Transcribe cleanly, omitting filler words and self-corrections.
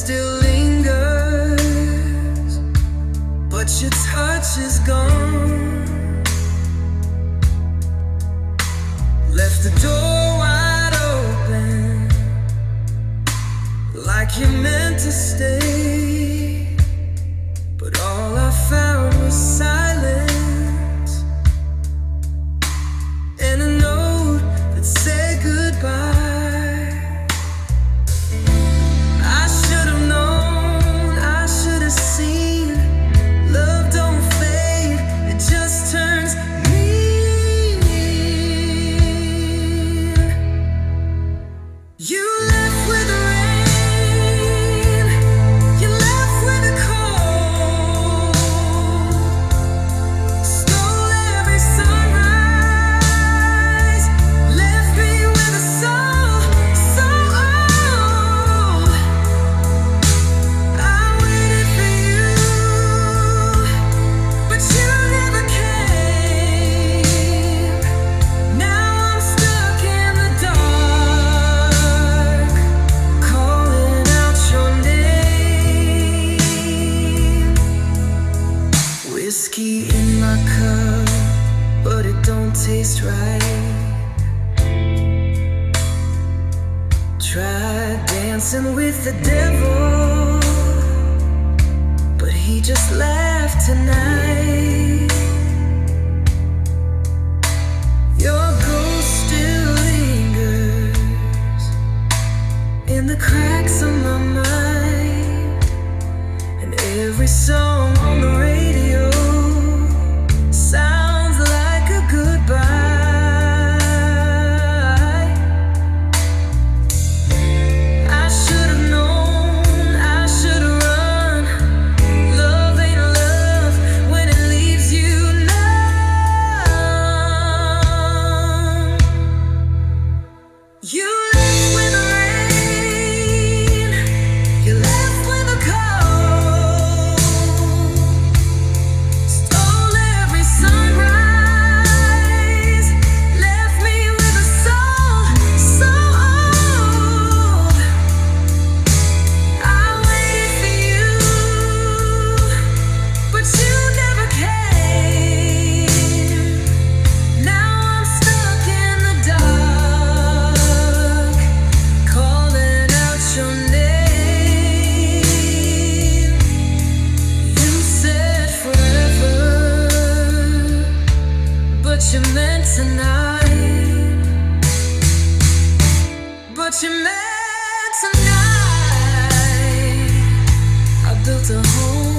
still lingers, but your touch is gone. Left the door wide open, like you meant to stay, but all I found was silence and a note that said goodbye. I should have known, I should have seen. Love don't fade, it just turns mean. You left with the rain, you left with the cold, stole every sunrise, left me with a soul so old. I waited for you, but you never came. Now I'm stuck in the dark, calling out your name. Whiskey in my cup, but it don't taste right. Tried dancing with the devil, but he just laughed tonight. Your ghost still lingers in the cracks of my mind, and every song on the radio sounds like a goodbye. I should have known, I should have run. Love ain't love when it leaves you numb. You left with the rain, you left with the cold, stole every sunrise, left me with a soul so old. I waited for you, but you never came. Now I'm stuck in the dark, calling out your name. You said forever, but you meant tonight. But you meant tonight. I built a home